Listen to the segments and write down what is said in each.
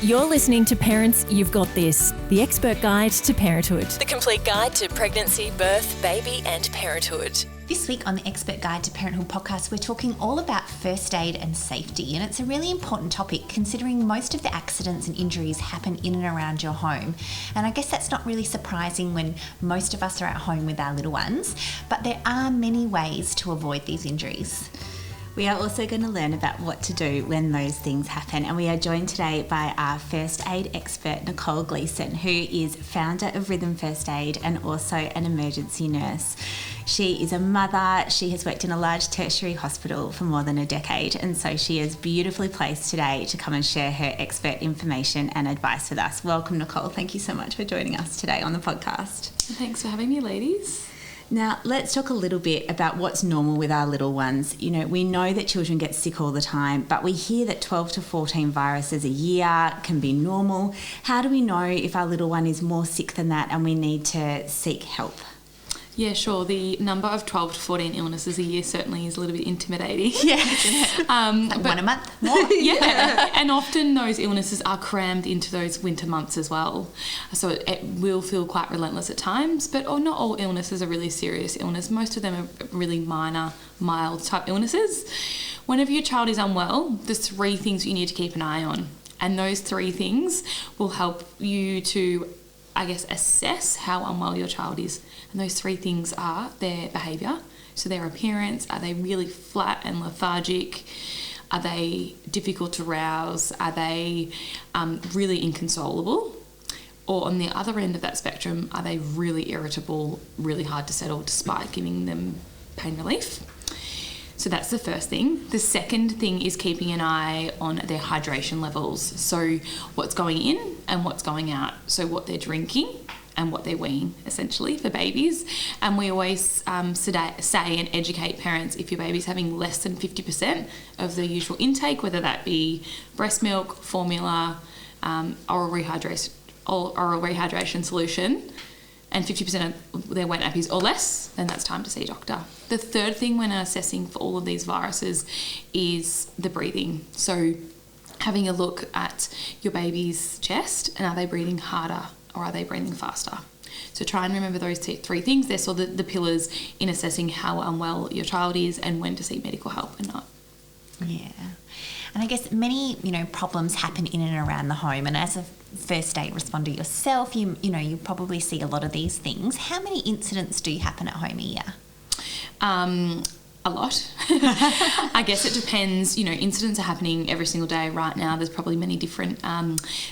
You're listening to Parents You've Got This, the expert guide to parenthood. The complete guide to pregnancy, birth, baby and parenthood. This week on the Expert Guide to Parenthood podcast, we're talking all about first aid and safety, and it's a really important topic considering most of the accidents and injuries happen in and around your home. And I guess that's not really surprising when most of us are at home with our little ones, but there are many ways to avoid these injuries. We are also going to learn about what to do when those things happen, and we are joined today by our first aid expert, Nicole Gleeson, who is founder of Rhythm First Aid and also an emergency nurse. She is a mother. She has worked in a large tertiary hospital for more than a decade, and so she is beautifully placed today to come and share her expert information and advice with us. Welcome, Nicole. Thank you so much for joining us today on the podcast. Thanks for having me, ladies. Now, let's talk a little bit about what's normal with our little ones. You know, we know that children get sick all the time, but we hear that 12 to 14 viruses a year can be normal. How do we know if our little one is more sick than that and we need to seek help? Yeah, sure. The number of 12 to 14 illnesses a year certainly is a little bit intimidating. Yeah, like one a month more. Yeah, and often those illnesses are crammed into those winter months as well. So it will feel quite relentless at times, but not all illnesses are really serious illness. Most of them are really minor, mild type illnesses. Whenever your child is unwell, there's three things you need to keep an eye on. And those three things will help you to, I guess, assess how unwell your child is. And those three things are their behaviour, so their appearance. Are they really flat and lethargic? Are they difficult to rouse? Are they really inconsolable? Or on the other end of that spectrum, are they really irritable, really hard to settle despite giving them pain relief? So that's the first thing. The second thing is keeping an eye on their hydration levels. So what's going in and what's going out. So what they're drinking and what they're weaning, essentially, for babies. And we always say and educate parents, if your baby's having less than 50% of the usual intake, whether that be breast milk, formula, oral rehydration solution, and 50% of their wet nappies or less, then that's time to see a doctor. The third thing when assessing for all of these viruses is the breathing. So having a look at your baby's chest, and are they breathing harder or are they breathing faster? So try and remember those three things. They're sort of the pillars in assessing how unwell your child is and when to seek medical help and not. Yeah. And I guess many, problems happen in and around the home. And as a first aid responder yourself, you probably see a lot of these things. How many incidents do happen at home a year? A lot. I guess it depends. Incidents are happening every single day right now. There's probably many different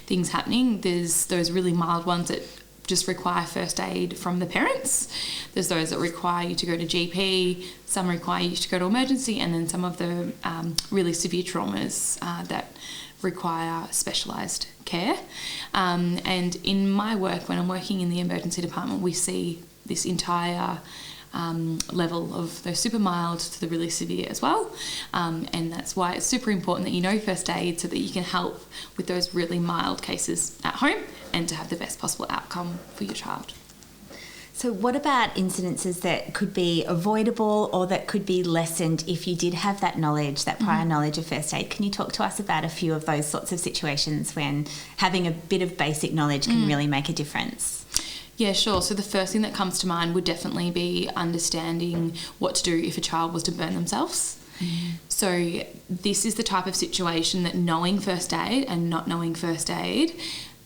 things happening. There's those really mild ones that just require first aid from the parents. There's those that require you to go to GP. Some require you to go to emergency, and then some of the really severe traumas that require specialised care. And in my work, when I'm working in the emergency department, we see this entire level of those super mild to the really severe as well, and that's why it's super important that you know first aid so that you can help with those really mild cases at home and to have the best possible outcome for your child. So what about incidences that could be avoidable or that could be lessened if you did have that knowledge, that prior knowledge of first aid? Can you talk to us about a few of those sorts of situations when having a bit of basic knowledge can really make a difference? Yeah, sure. So the first thing that comes to mind would definitely be understanding what to do if a child was to burn themselves. So this is the type of situation that knowing first aid and not knowing first aid,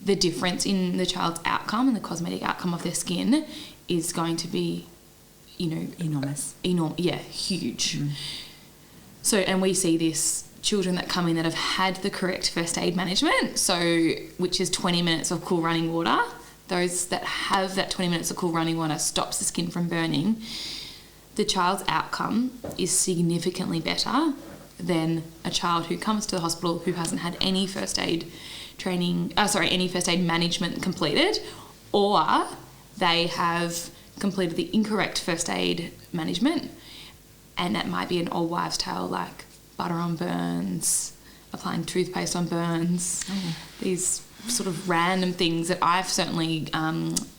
the difference in the child's outcome and the cosmetic outcome of their skin is going to be, enormous. Yeah, huge. So, and we see this children that come in that have had the correct first aid management, so which is 20 minutes of cool running water. Those that have that 20 minutes of cool running water stops the skin from burning. The child's outcome is significantly better than a child who comes to the hospital who hasn't had any first aid any first aid management completed, or they have completed the incorrect first aid management, and that might be an old wives' tale like butter on burns, applying toothpaste on burns, these sort of random things that I've certainly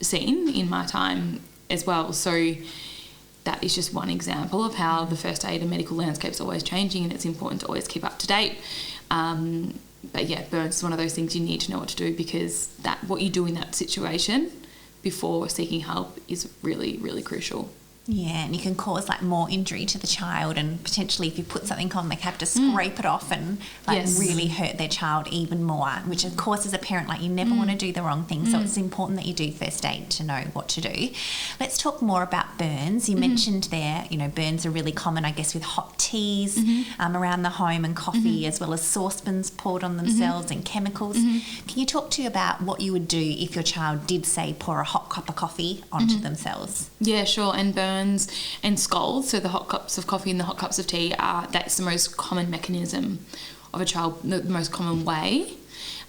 seen in my time as well. So that is just one example of how the first aid and medical landscape is always changing, and it's important to always keep up to date. But yeah, burns is one of those things you need to know what to do, because that what you do in that situation before seeking help is really, really crucial. Yeah, and you can cause like more injury to the child, and potentially if you put something on, they have to scrape it off and like really hurt their child even more, which of course as a parent, like you never want to do the wrong thing. So it's important that you do first aid to know what to do. Let's talk more about burns. You mentioned there, you know, burns are really common, I guess, with hot teas around the home and coffee, as well as saucepans poured on themselves and chemicals. Can you talk to about what you would do if your child did, say, pour a hot cup of coffee onto themselves? Yeah, sure. And burns and scalds, so the hot cups of coffee and the hot cups of tea, that's the most common mechanism of a child, the most common way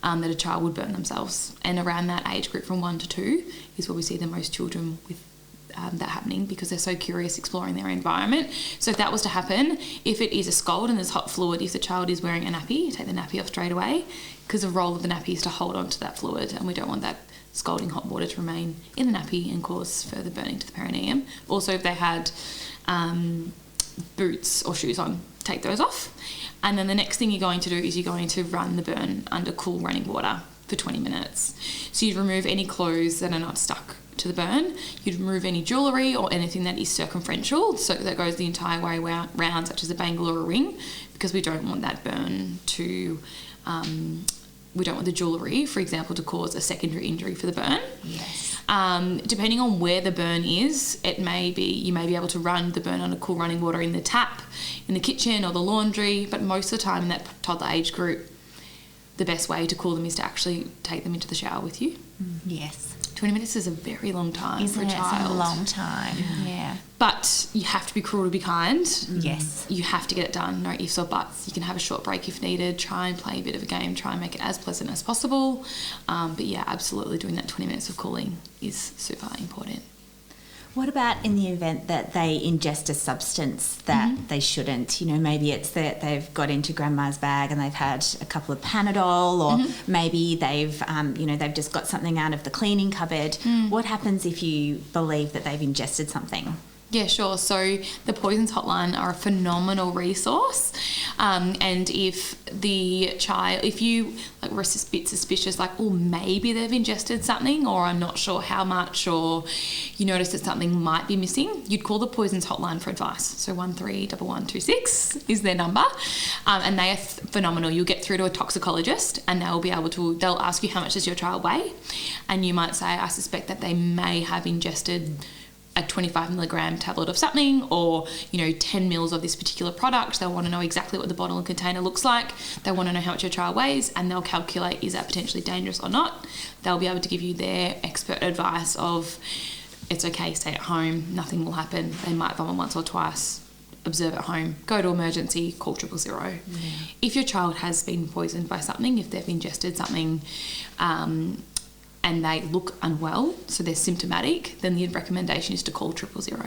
that a child would burn themselves. And around that age group from 1 to 2 is where we see the most children with that happening, because they're so curious exploring their environment. So if that was to happen, if it is a scald and there's hot fluid, if the child is wearing a nappy, take the nappy off straight away, because the role of the nappy is to hold on to that fluid, and we don't want that scalding hot water to remain in the nappy and cause further burning to the perineum. Also, if they had boots or shoes on, take those off. And then the next thing you're going to do is you're going to run the burn under cool running water for 20 minutes. So you'd remove any clothes that are not stuck to the burn. You'd remove any jewellery or anything that is circumferential, so that goes the entire way round, such as a bangle or a ring, because we don't want that burn to... we don't want the jewellery, for example, to cause a secondary injury for the burn. Yes. Depending on where the burn is, you may be able to run the burn under cool running water in the tap, in the kitchen or the laundry, but most of the time in that toddler age group, the best way to cool them is to actually take them into the shower with you. Yes. 20 minutes is a very long time for a It's child. a long time, yeah. But you have to be cruel to be kind. Yes. You have to get it done. No ifs or buts. You can have a short break if needed. Try and play a bit of a game. Try and make it as pleasant as possible. But yeah, absolutely doing that 20 minutes of cooling is super important. What about in the event that they ingest a substance that they shouldn't? You know, maybe it's that they've got into grandma's bag and they've had a couple of Panadol, or maybe they've, they've just got something out of the cleaning cupboard. What happens if you believe that they've ingested something? Yeah, sure. So the Poisons Hotline are a phenomenal resource. And if you were a bit suspicious, like, oh, maybe they've ingested something, or I'm not sure how much, or you notice that something might be missing, you'd call the Poisons Hotline for advice. So 131126 is their number. And they are phenomenal. You'll get through to a toxicologist, and they'll ask you how much does your child weigh. And you might say, I suspect that they may have ingested a 25 milligram tablet of something, or 10 mils of this particular product. They'll want to know exactly what the bottle and container looks like. They want to know how much your child weighs, and they'll calculate, is that potentially dangerous or not. They'll be able to give you their expert advice of, it's okay, stay at home, nothing will happen. They might vomit once or twice. Observe at home, go to emergency, call 000. If your child has been poisoned by something, if they've ingested something, and they look unwell, so they're symptomatic, then the recommendation is to call 000.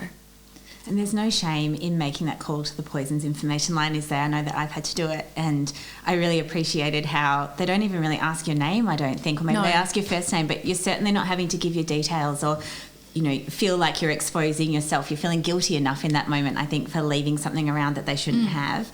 And there's no shame in making that call to the Poisons information line, is there? I know that I've had to do it, and I really appreciated how they don't even really ask your name, I don't think, or maybe they ask your first name, but you're certainly not having to give your details or feel like you're exposing yourself. You're feeling guilty enough in that moment, I think, for leaving something around that they shouldn't have.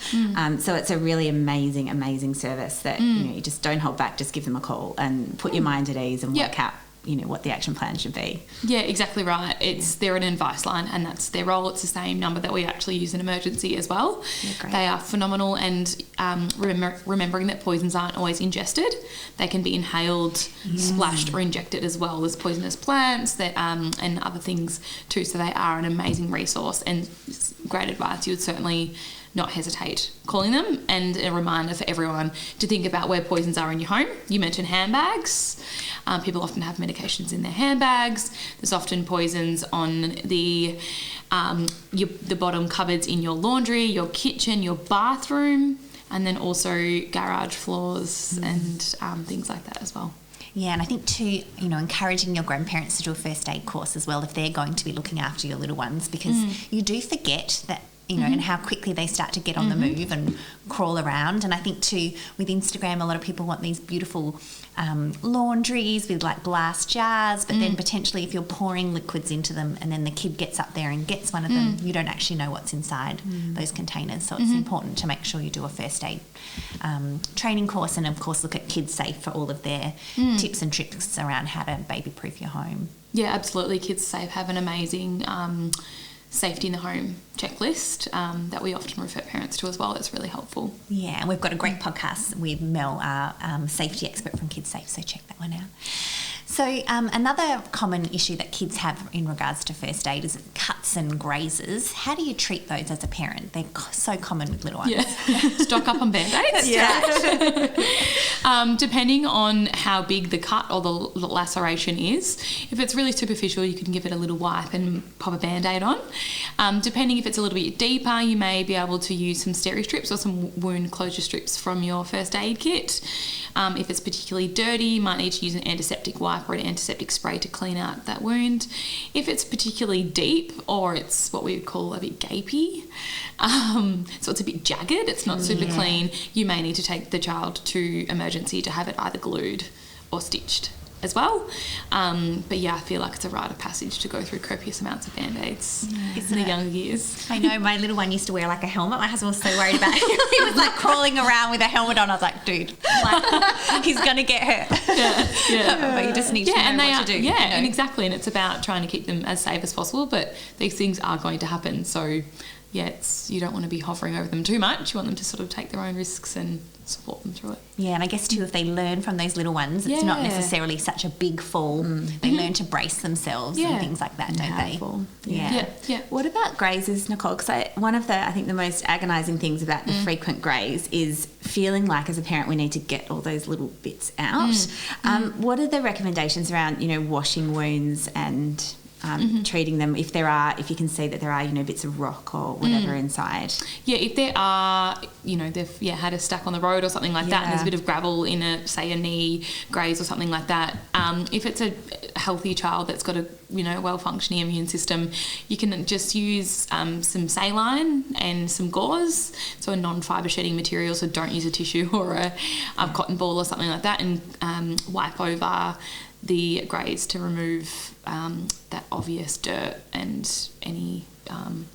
So it's a really amazing, amazing service that, you just don't hold back, just give them a call and put your mind at ease and work out, what the action plan should be. Yeah, exactly right. They're an advice line, and that's their role. It's the same number that we actually use in emergency as well. Yeah, they are phenomenal, and remembering that poisons aren't always ingested. They can be inhaled, splashed, or injected as well. There's poisonous plants that and other things too, so they are an amazing resource and great advice. You would certainly not hesitate calling them. And a reminder for everyone to think about where poisons are in your home. You mentioned handbags. People often have medications in their handbags. There's often poisons on the bottom cupboards in your laundry, your kitchen, your bathroom, and then also garage floors and things like that as well. Yeah, and I think too, encouraging your grandparents to do a first aid course as well if they're going to be looking after your little ones, because you do forget that you know, and how quickly they start to get on the move and crawl around. And I think too, with Instagram, a lot of people want these beautiful laundries with like glass jars, but then potentially if you're pouring liquids into them and then the kid gets up there and gets one of them, you don't actually know what's inside those containers. So it's important to make sure you do a first aid training course, and of course look at Kids Safe for all of their tips and tricks around how to baby proof your home. Yeah, absolutely. Kids Safe have an amazing safety in the home checklist that we often refer parents to as well. It's really helpful. Yeah, and we've got a great podcast with Mel, our safety expert from Kids Safe, so check that one out. So another common issue that kids have in regards to first aid is cuts and grazes. How do you treat those as a parent? They're so common with little ones. Yeah, stock up on Band-Aids. Depending on how big the cut or the laceration is, if it's really superficial, you can give it a little wipe and pop a Band-Aid on. Depending if it's a little bit deeper, you may be able to use some steri strips or some wound closure strips from your first aid kit. If it's particularly dirty, you might need to use an antiseptic wipe or an antiseptic spray to clean out that wound. If it's particularly deep or it's what we would call a bit gapey, so it's a bit jagged, it's not super clean, you may need to take the child to emergency to have it either glued or stitched as well. But yeah, I feel like it's a rite of passage to go through copious amounts of Band-Aids in the younger years. I know, my little one used to wear like a helmet. My husband was so worried about it. He was like crawling around with a helmet on. I was like, dude, like, he's going to get hurt. Yeah. But you just need to know what to do. Yeah, you know? and exactly. And it's about trying to keep them as safe as possible, but these things are going to happen. So yeah, you don't want to be hovering over them too much. You want them to sort of take their own risks and support them through it. Yeah, and I guess too, if they learn from those little ones, it's not necessarily such a big fall. They learn to brace themselves and things like that, don't they? Yeah. What about grazes, Nicole? Because one of I think the most agonising things about the frequent graze is feeling like as a parent we need to get all those little bits out. What are the recommendations around, washing wounds and treating them if you can see that there are bits of rock or whatever inside? Yeah, if there are, they've had a stack on the road or something like that, and there's a bit of gravel in a knee graze or something like that. If it's a healthy child that's got a well-functioning immune system, you can just use some saline and some gauze, so a non-fibre shedding material, so don't use a tissue or a cotton ball or something like that, and wipe over the graze to remove that obvious dirt and any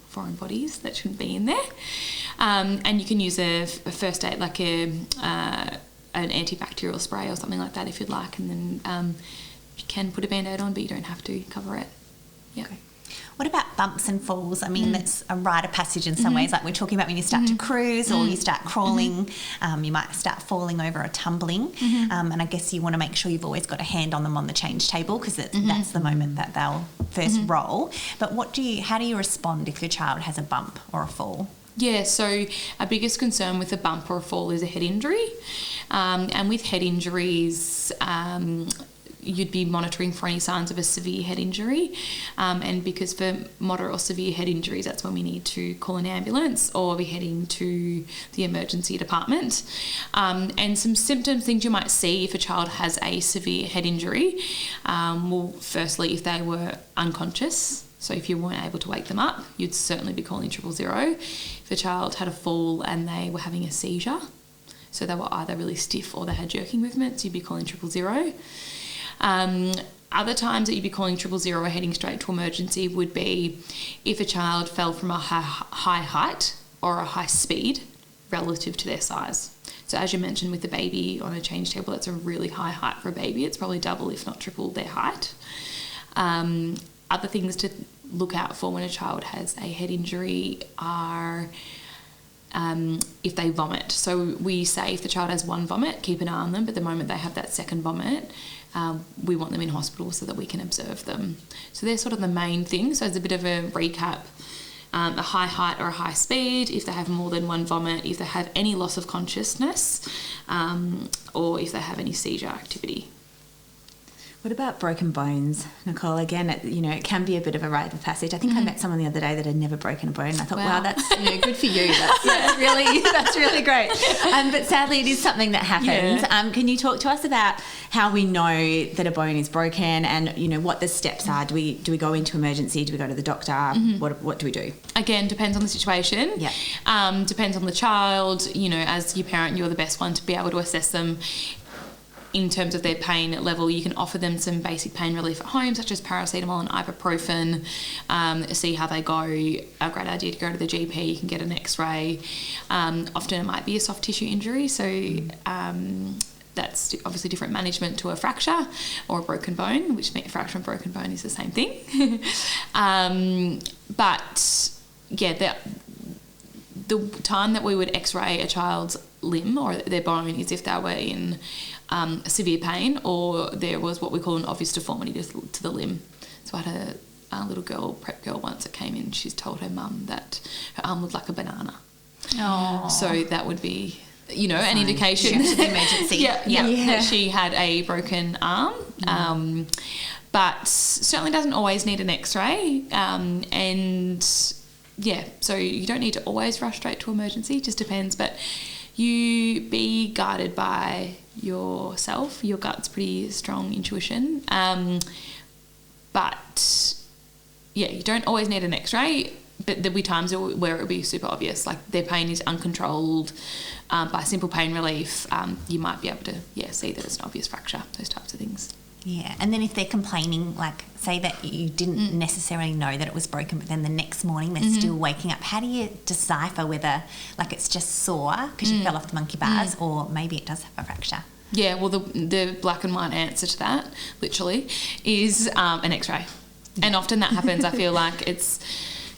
foreign bodies that shouldn't be in there. And you can use a first aid, like an antibacterial spray or something like that if you'd like, and then you can put a Band-Aid on, but you don't have to cover it. Yeah. Okay. What about bumps and falls? I mean, that's a rite of passage in some ways. Like we're talking about when you start to cruise or you start crawling, you might start falling over or tumbling. And I guess you want to make sure you've always got a hand on them on the change table, because that's the moment that they'll first roll. But how do you respond if your child has a bump or a fall? Yeah, so our biggest concern with a bump or a fall is a head injury. And with head injuries, you'd be monitoring for any signs of a severe head injury, and because for moderate or severe head injuries, that's when we need to call an ambulance or be heading to the emergency department. And some symptoms, things you might see if a child has a severe head injury, well, firstly, if they were unconscious, so if you weren't able to wake them up, you'd certainly be calling 000. If a child had a fall and they were having a seizure, so they were either really stiff or they had jerking movements, you'd be calling 000. Other times that you'd be calling 000 or heading straight to emergency would be if a child fell from a high height or a high speed relative to their size. So as you mentioned with the baby on a change table, that's a really high height for a baby. It's probably double if not triple their height. Other things to look out for when a child has a head injury are if they vomit. So we say if the child has one vomit, keep an eye on them, but the moment they have that second vomit, we want them in hospital so that we can observe them. So they're sort of the main things. So as a bit of a recap, a high height or a high speed, if they have more than one vomit, if they have any loss of consciousness, or if they have any seizure activity. What about broken bones, Nicole? Again, it can be a bit of a rite of passage. I think I met someone the other day that had never broken a bone. And I thought, wow, that's good for you. That's really great. But sadly, it is something that happens. Yeah. Can you talk to us about how we know that a bone is broken, and what the steps are? Do we go into emergency? Do we go to the doctor? What do we do? Again, depends on the situation. Yeah. Depends on the child. As your parent, you're the best one to be able to assess them. In terms of their pain level, you can offer them some basic pain relief at home, such as paracetamol and ibuprofen, see how they go. A great idea to go to the GP. You can get an x-ray. Often it might be a soft tissue injury, so that's obviously different management to a fracture or a broken bone, which a fracture and broken bone is the same thing. But yeah, the time that we would x-ray a child's limb or their bone is if they were in severe pain, or there was what we call an obvious deformity to the limb. So I had a little girl, prep girl once, that came in. She's told her mum that her arm looked like a banana. Oh. So that would be, an indication. To the emergency. That she had a broken arm. But certainly doesn't always need an x-ray. So you don't need to always rush straight to emergency. It just depends. But you be guided by yourself. Your gut's pretty strong intuition. But you don't always need an x-ray, but there'll be times where it'll be super obvious, like their pain is uncontrolled. By simple pain relief, you might be able to see that it's an obvious fracture, those types of things. Yeah, and then if they're complaining, like say that you didn't necessarily know that it was broken, but then the next morning they're still waking up, how do you decipher whether like it's just sore because you fell off the monkey bars or maybe it does have a fracture? Yeah, well, the black and white answer to that, literally, is an x-ray. Yeah. And often that happens, I feel like it's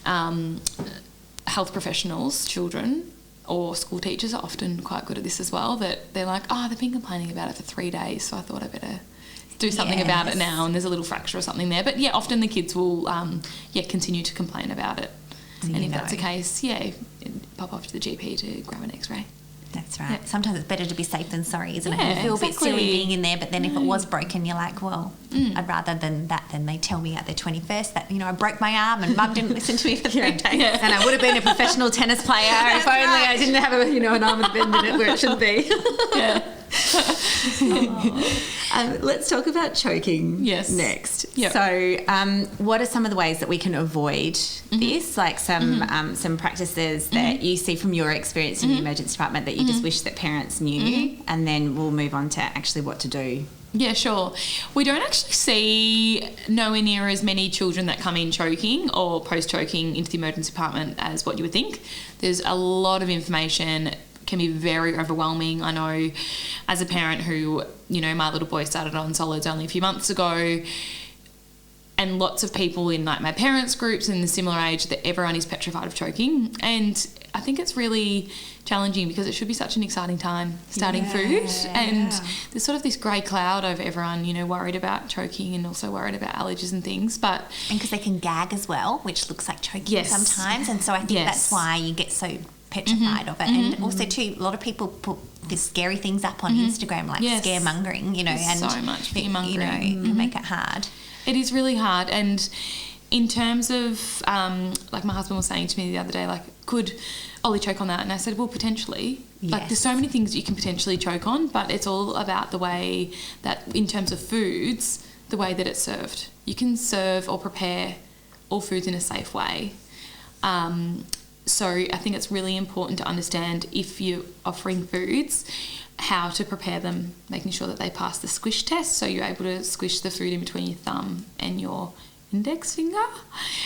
health professionals, children, or school teachers are often quite good at this as well, that they're like, they've been complaining about it for 3 days, so I thought I better do something about it now, and there's a little fracture or something there. But often the kids will continue to complain about it. And if that's the case, pop off to the GP to grab an x-ray. That's right. Yeah. Sometimes it's better to be safe than sorry, isn't it? You feel a bit silly being in there, but then if it was broken, you're like, well, I'd rather than they tell me at their 21st that, I broke my arm and Mum didn't listen to me for 3 days. Yeah. And I would have been a professional tennis player if only I didn't have an arm and bend in it where it should be. Let's talk about choking next. Yep. So what are some of the ways that we can avoid this? Like some practices that you see from your experience in the emergency department that you just wish that parents knew, and then we'll move on to actually what to do. Yeah, sure. We don't actually see nowhere near as many children that come in choking or post-choking into the emergency department as what you would think. There's a lot of information, can be very overwhelming. I know as a parent who, my little boy started on solids only a few months ago, and lots of people in like my parents' groups in the similar age, that everyone is petrified of choking. And I think it's really challenging because it should be such an exciting time starting food, and there's sort of this grey cloud over everyone, worried about choking and also worried about allergies and things. And because they can gag as well, which looks like choking sometimes, and so I think that's why you get so petrified of it. And also too, a lot of people put these scary things up on Instagram, like scaremongering, and so much fear-mongering. Can make it hard. It is really hard. And in terms of like my husband was saying to me the other day, like, could Ollie choke on that? And I said, well, potentially. Like, there's so many things you can potentially choke on, but it's all about the way that, in terms of foods, the way that it's served. You can serve or prepare all foods in a safe way. So I think it's really important to understand, if you're offering foods, how to prepare them, making sure that they pass the squish test, so you're able to squish the food in between your thumb and your index finger,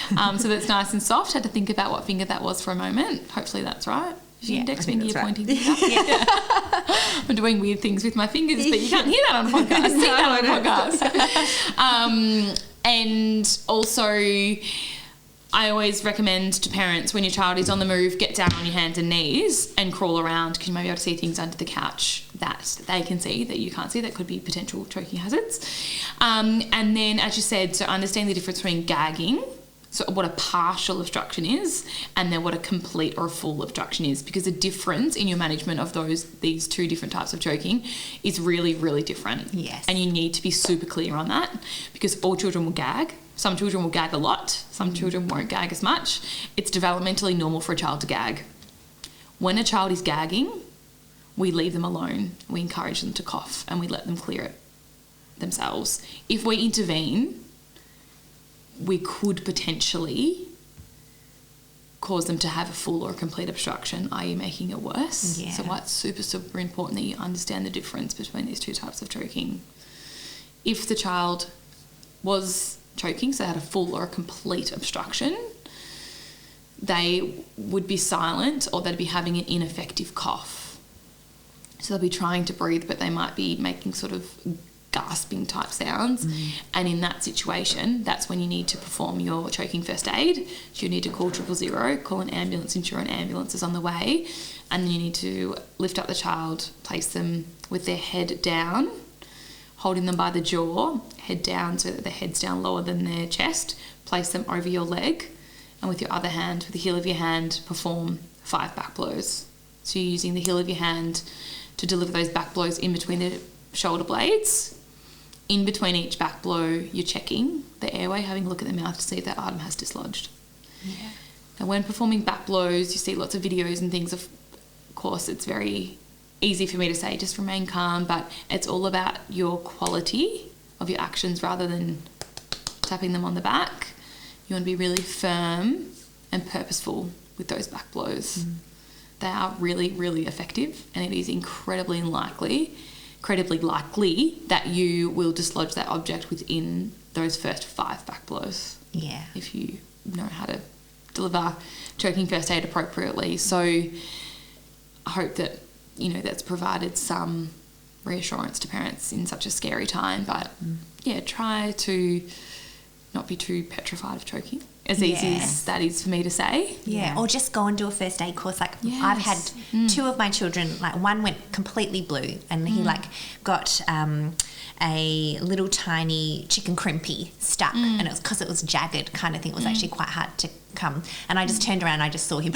so that's nice and soft. I had to think about what finger that was for a moment. Hopefully that's right. Your index finger, your pointing finger. I'm doing weird things with my fingers, but you can't hear that on a podcast. See that on a podcast. And also, I always recommend to parents, when your child is on the move, get down on your hands and knees and crawl around, because you might be able to see things under the couch that they can see that you can't see, that could be potential choking hazards. And then, as you said, so understand the difference between gagging, So what a partial obstruction is, and then what a complete or a full obstruction is, because the difference in your management of these two different types of choking is really, really different. Yes. And you need to be super clear on that, because all children will gag. Some children will gag a lot. Some children won't gag as much. It's developmentally normal for a child to gag. When a child is gagging, we leave them alone. We encourage them to cough and we let them clear it themselves. If we intervene, we could potentially cause them to have a full or complete obstruction, i.e. making it worse. Yeah. So why it's super, super important that you understand the difference between these two types of choking. If the child was choking, so they had a full or a complete obstruction, they would be silent, or they'd be having an ineffective cough. So they'll be trying to breathe, but they might be making sort of gasping type sounds. And in that situation, that's when you need to perform your choking first aid. So you need to call 000, call an ambulance, ensure an ambulance is on the way, and then you need to lift up the child, place them with their head down, holding them by the jaw, head down so that their head's down lower than their chest, place them over your leg, and with your other hand, with the heel of your hand, perform 5 back blows. So you're using the heel of your hand to deliver those back blows in between the shoulder blades. In between each back blow, you're checking the airway, having a look at the mouth to see if that item has dislodged. Yeah. And when performing back blows, you see lots of videos and things. Of course, it's very easy for me to say just remain calm, but it's all about your quality of your actions rather than tapping them on the back. You want to be really firm and purposeful with those back blows. They are really, really effective, and it is incredibly likely that you will dislodge that object within those first 5 back blows. Yeah. If you know how to deliver choking first aid appropriately. So I hope that, that's provided some reassurance to parents in such a scary time. But yeah, try to not be too petrified of choking, as easy as that is for me to say. Yeah. Or just go and do a first aid course. Like I've had 2 of my children, like one went completely blue, and he got a little tiny chicken crimpy stuck, and it was because it was jagged kind of thing. It was actually quite hard to come, and I just turned around and I just saw him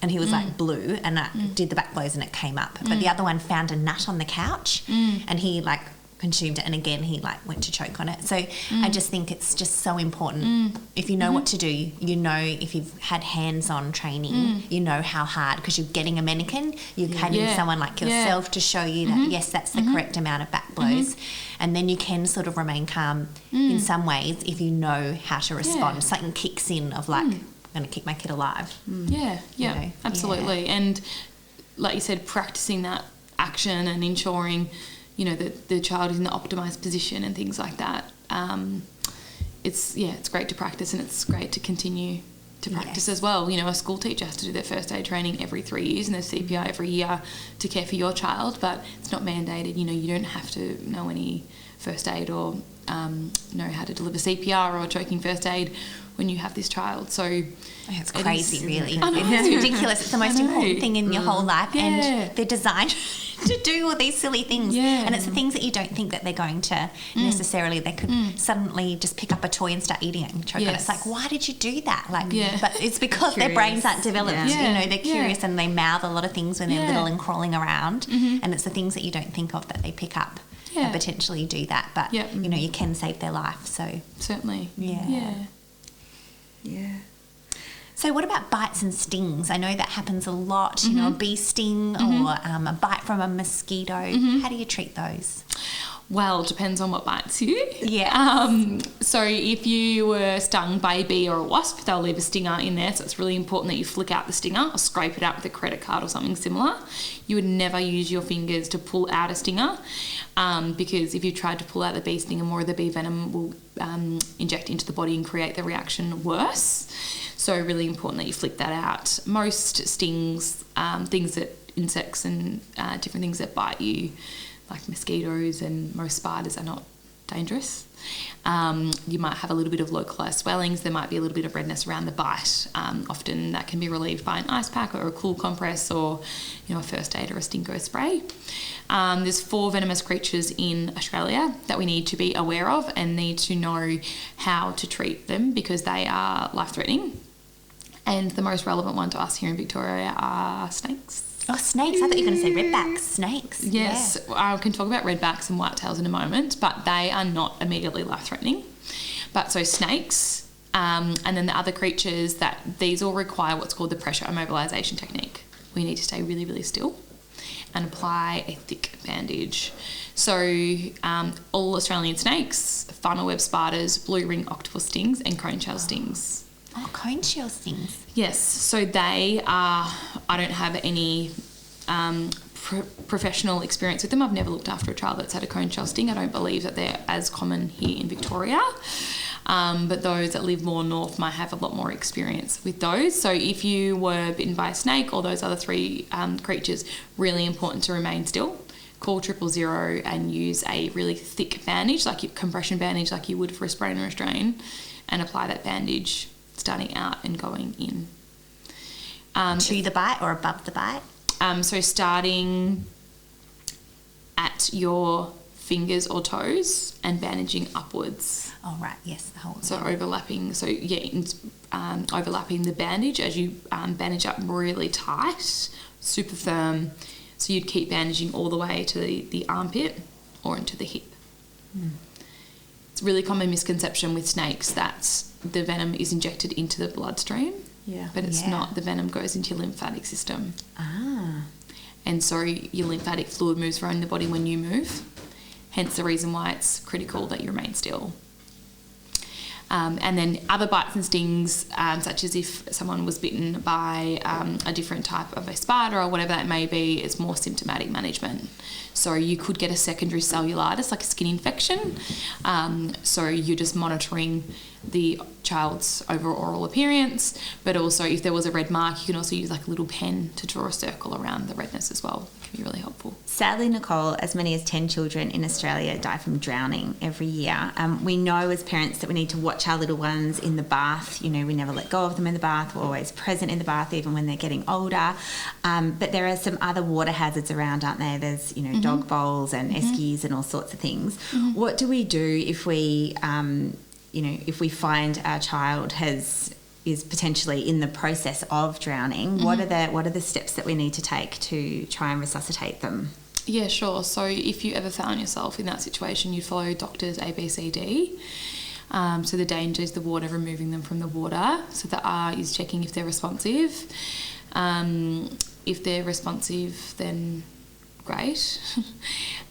and he was like blue, and I did the back blows and it came up. But the other one found a nut on the couch and he consumed it, and again he went to choke on it. So I just think it's just so important. If you know what to do, if you've had hands-on training, you know how hard, because you're getting a mannequin, you're having someone like yourself to show you that yes, that's the correct amount of back blows, and then you can sort of remain calm in some ways if you know how to respond. Something kicks in of I'm going to keep my kid alive. Absolutely. And like you said, practicing that action and ensuring that the child is in the optimised position and things like that. It's great to practice, and it's great to continue to practice as well. A school teacher has to do their first aid training every 3 years and their CPR every year to care for your child, but it's not mandated. You don't have to know any first aid or know how to deliver CPR or choking first aid when you have this child. So it's crazy, really. I know. It's ridiculous. It's the most important thing in your whole life, and they're designed to do all these silly things. And it's the things that you don't think that they're going to necessarily. They could suddenly just pick up a toy and start eating it and choke on it. It's like, why did you do that? But it's because their brains aren't developed. They're curious and they mouth a lot of things when they're little and crawling around, and it's the things that you don't think of that they pick up and potentially do that. But you can save their life. So certainly. Yeah. So what about bites and stings? I know that happens a lot, a bee sting or a bite from a mosquito. How do you treat those? Well, it depends on what bites you. Yeah. So if you were stung by a bee or a wasp, they'll leave a stinger in there. So it's really important that you flick out the stinger or scrape it out with a credit card or something similar. You would never use your fingers to pull out a stinger because if you tried to pull out the bee stinger, more of the bee venom will inject into the body and create the reaction worse. So really important that you flick that out. Most stings, insects and different things that bite you, like mosquitoes and most spiders, are not dangerous. You might have a little bit of localised swellings. There might be a little bit of redness around the bite. Often that can be relieved by an ice pack or a cool compress or, a first aid or a stinko spray. There's 4 venomous creatures in Australia that we need to be aware of and need to know how to treat them because they are life-threatening. And the most relevant one to us here in Victoria are snakes. Oh, snakes. I thought you were going to say redbacks. Snakes. Yes, yeah. I can talk about redbacks and whitetails in a moment, but they are not immediately life-threatening. But so snakes, and then the other creatures, that these all require what's called the pressure immobilisation technique. We need to stay really, really still and apply a thick bandage. So all Australian snakes, funnel web spiders, blue ring octopus stings and cone shell stings. Oh, cone shell stings. Yes, so they are, I don't have any professional experience with them. I've never looked after a child that's had a cone shell sting. I don't believe that they're as common here in Victoria. But those that live more north might have a lot more experience with those. So if you were bitten by a snake or those other 3 creatures, really important to remain still. Call 000 and use a really thick bandage, like your compression bandage, like you would for a sprain or a strain, and apply that bandage starting out and going in. To the bite or above the bite? So starting at your fingers or toes and bandaging upwards. Oh, right, yes, the whole So thing. overlapping, overlapping the bandage as you bandage up really tight, super firm. So you'd keep bandaging all the way to the armpit or into the hip. It's a really common misconception with snakes that the venom is injected into the bloodstream, but it's not. The venom goes into your lymphatic system. And so your lymphatic fluid moves around the body when you move, hence the reason why it's critical that you remain still. And then other bites and stings, such as if someone was bitten by a different type of a spider or whatever that may be, it's more symptomatic management. So you could get a secondary cellulitis, like a skin infection. So you're just monitoring the child's overall appearance, but also if there was a red mark, you can also use like a little pen to draw a circle around the redness as well. It can be really helpful. Sadly, Nicole, as many as 10 children in Australia die from drowning every year. We know as parents that we need to watch our little ones in the bath. We never let go of them in the bath. We're always present in the bath, even when they're getting older. But there are some other water hazards around, aren't there? There's, dog bowls and eskies and all sorts of things. What do we do if we, if we find our child is potentially in the process of drowning? What are the steps that we need to take to try and resuscitate them? Yeah, sure. So if you ever found yourself in that situation, you'd follow doctors ABCD. So the danger is the water, removing them from the water. So the R is checking if they're responsive. If they're responsive, then great.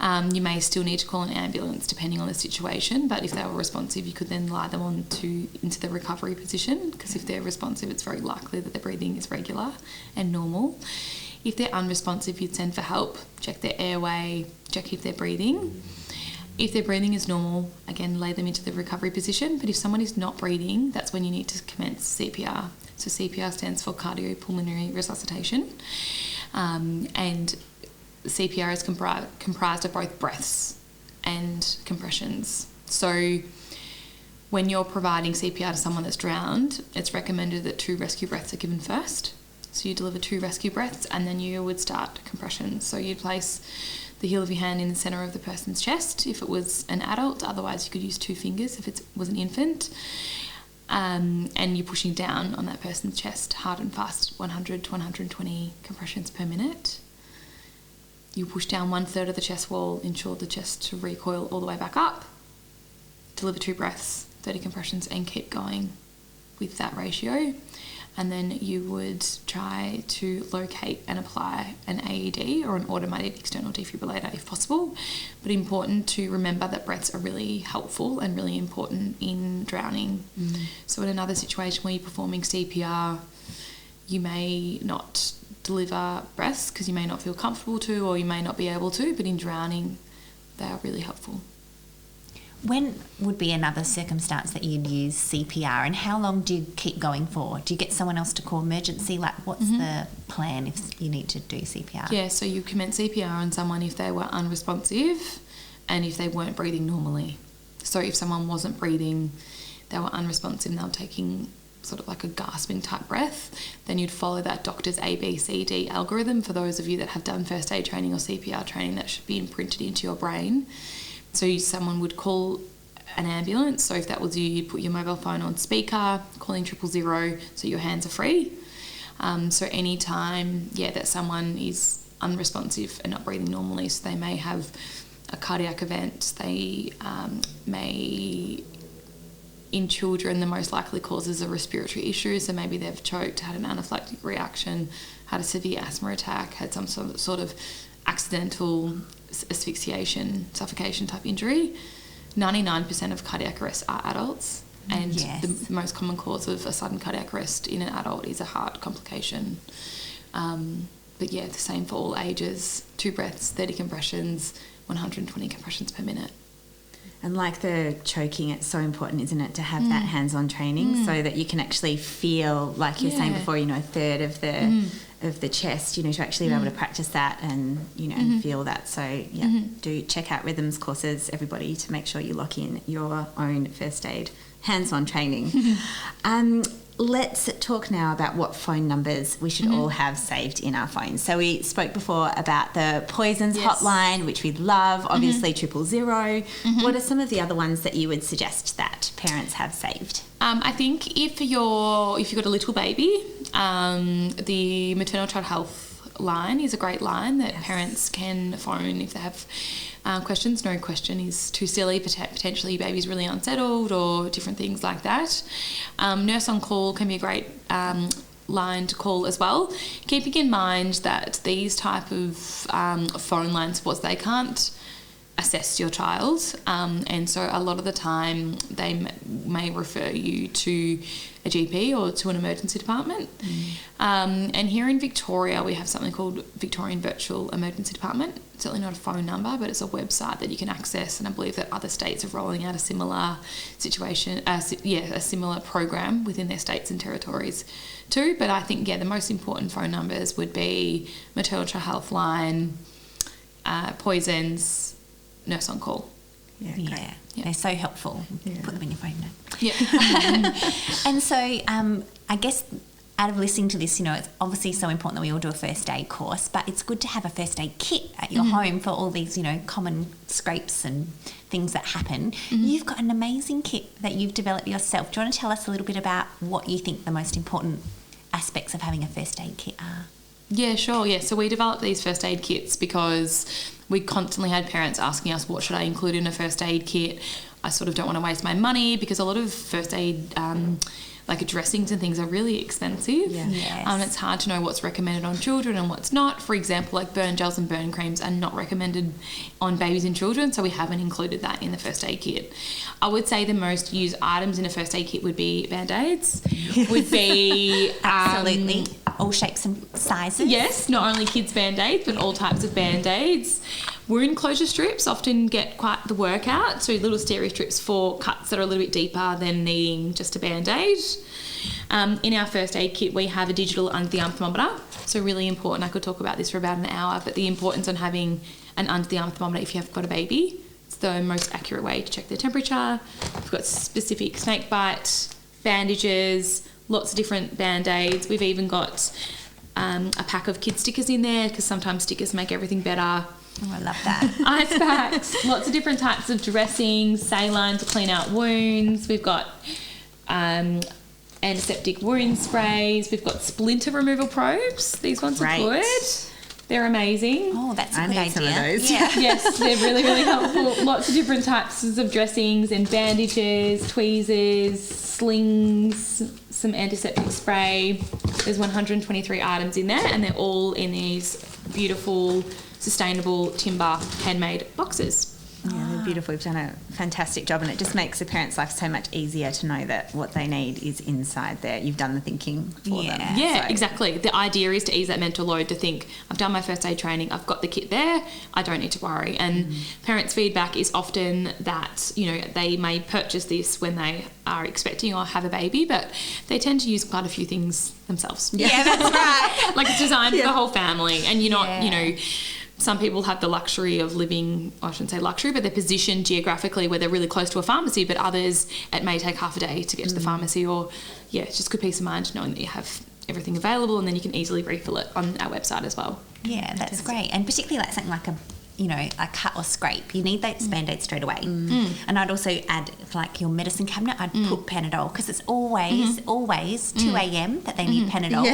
You may still need to call an ambulance depending on the situation, but if they were responsive, you could then lie them into the recovery position, because if they're responsive, it's very likely that their breathing is regular and normal. If they're unresponsive, you'd send for help, check their airway, check if they're breathing. If their breathing is normal, again, lay them into the recovery position. But if someone is not breathing, that's when you need to commence CPR. So CPR stands for cardiopulmonary resuscitation. And CPR is comprised of both breaths and compressions. So when you're providing CPR to someone that's drowned, it's recommended that 2 rescue breaths are given first. So you deliver 2 rescue breaths and then you would start compressions. So you'd place the heel of your hand in the centre of the person's chest if it was an adult. Otherwise, you could use 2 fingers if it was an infant. And you're pushing down on that person's chest, hard and fast, 100 to 120 compressions per minute. You push down 1/3 of the chest wall, ensure the chest to recoil all the way back up. Deliver 2 breaths, 30 compressions, and keep going with that ratio. And then you would try to locate and apply an AED or an automated external defibrillator if possible. But important to remember that breaths are really helpful and really important in drowning. So in another situation where you're performing CPR, you may not deliver breaths because you may not feel comfortable to, or you may not be able to, but in drowning, they are really helpful. When would be another circumstance that you'd use CPR, and how long do you keep going for? Do you get someone else to call emergency? Like, what's the plan if you need to do CPR? Yeah, so you commence CPR on someone if they were unresponsive and if they weren't breathing normally. So if someone wasn't breathing, they were unresponsive and they were taking sort of like a gasping type breath, then you'd follow that doctor's ABCD algorithm. For those of you that have done first aid training or CPR training, that should be imprinted into your brain. So someone would call an ambulance. So if that was you, you'd put your mobile phone on speaker, calling 000 so your hands are free. So anytime, that someone is unresponsive and not breathing normally, so they may have a cardiac event, they may, in children, the most likely causes are respiratory issues, so maybe they've choked, had an anaphylactic reaction, had a severe asthma attack, had some sort of accidental asphyxiation, suffocation type injury. 99% of cardiac arrests are adults, and the most common cause of a sudden cardiac arrest in an adult is a heart complication. But the same for all ages. 2 breaths, 30 compressions, 120 compressions per minute. And like the choking, it's so important, isn't it, to have that hands-on training so that you can actually feel, like you were saying before, a third of the chest, to actually be able to practice that and, and feel that. So, do check out Rhythms courses, everybody, to make sure you lock in your own first aid hands-on training. Let's talk now about what phone numbers we should all have saved in our phones. So we spoke before about the poisons hotline, which we love, obviously 000. What are some of the other ones that you would suggest that parents have saved? I think if you've got a little baby, the maternal child health line is a great line that parents can phone if they have questions. No question is too silly, potentially your baby's really unsettled or different things like that. Nurse on call can be a great line to call as well, keeping in mind that these type of phone lines, they can't assess your child, and so a lot of the time they may refer you to a GP or to an emergency department. And here in Victoria we have something called Victorian Virtual Emergency Department. It's certainly not a phone number, but it's a website that you can access, and I believe that other states are rolling out a similar situation, a similar program within their states and territories too. But I think the most important phone numbers would be maternal child health line, poisons, nurse on call. Yeah. They're so helpful. Put them in your phone now. Yeah. And so I guess out of listening to this, it's obviously so important that we all do a first aid course, but it's good to have a first aid kit at your home for all these, common scrapes and things that happen. You've got an amazing kit that you've developed yourself. Do you want to tell us a little bit about what you think the most important aspects of having a first aid kit are? Yeah, sure. Yeah, so we developed these first aid kits because we constantly had parents asking us, what should I include in a first aid kit? I sort of don't want to waste my money because a lot of first aid like dressings and things are really expensive. It's hard to know what's recommended on children and what's not. For example, like burn gels and burn creams are not recommended on babies and children, so we haven't included that in the first aid kit. I would say the most used items in a first aid kit would be Band-Aids, would be... Absolutely. All shapes and sizes. Yes, not only kids Band-Aids, but all types of Band-Aids. Wound closure strips often get quite the workout, so little steri strips for cuts that are a little bit deeper than needing just a Band-Aid. In our first aid kit, we have a digital under-the-arm thermometer, so really important. I could talk about this for about an hour, but the importance on having an under-the-arm thermometer if you have got a baby. It's the most accurate way to check their temperature. We've got specific snake bite, bandages, lots of different Band-Aids. We've even got a pack of kid stickers in there because sometimes stickers make everything better. Oh, I love that. Ice packs, lots of different types of dressings, saline to clean out wounds. We've got antiseptic wound sprays. We've got splinter removal probes. These ones are good. They're amazing. Oh, that's a good idea. Some of those. Yeah. Yes, they're really, really helpful. Lots of different types of dressings and bandages, tweezers, slings, some antiseptic spray. There's 123 items in there, and they're all in these beautiful, sustainable timber handmade boxes. Yeah, they're beautiful. We've done a fantastic job, and it just makes the parents' life so much easier to know that what they need is inside there. You've done the thinking for them. Yeah, So- exactly. The idea is to ease that mental load, to think, I've done my first aid training, I've got the kit there, I don't need to worry. And parents' feedback is often that, they may purchase this when they are expecting or have a baby, but they tend to use quite a few things themselves. Yeah, that's right. Like it's designed for the whole family, and you're not, some people have the luxury of living, I shouldn't say luxury, but they're positioned geographically where they're really close to a pharmacy, but others, it may take half a day to get to the pharmacy, or, it's just good peace of mind knowing that you have everything available, and then you can easily refill it on our website as well. Yeah, that's great. And particularly like something like a cut or scrape, you need that Band-Aid straight away. And I'd also add, like your medicine cabinet, I'd put Panadol, because it's always 2 a.m. that they need Panadol,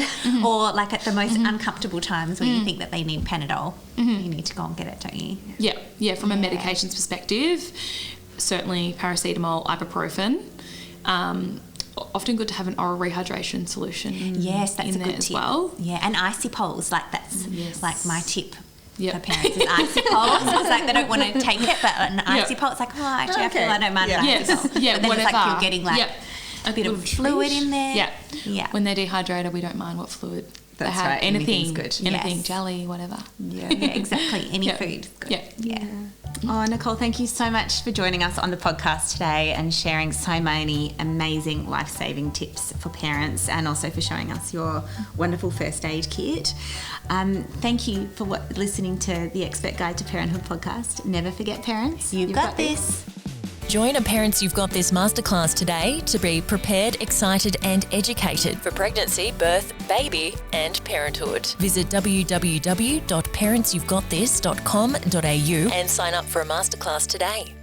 or like at the most uncomfortable times where you think that they need Panadol, you need to go and get it, don't you? Yeah, from a medications perspective, certainly paracetamol, ibuprofen, often good to have an oral rehydration solution Yes, that's in a there good as tip. well. Yeah, and icy poles, like that's like my tip. Yep. For parents is icy poles. It's like they don't want to take it, but an icy pole, it's like, actually I feel I don't mind an icy pole. Yeah, but then whatever. it's like you're getting like a bit of fluid in there. Yeah. When they're dehydrated, we don't mind what fluid they have. right. Anything, Anything's good. anything, jelly, whatever. Yeah, exactly. Any food is good. Yeah. Oh, Nicole, thank you so much for joining us on the podcast today and sharing so many amazing life-saving tips for parents, and also for showing us your wonderful first aid kit. Thank you for listening to the Expert Guide to Parenthood podcast. Never forget, parents. You've got this. Join a Parents You've Got This masterclass today to be prepared, excited and educated for pregnancy, birth, baby and parenthood. Visit www.parentsyouvegotthis.com.au and sign up for a masterclass today.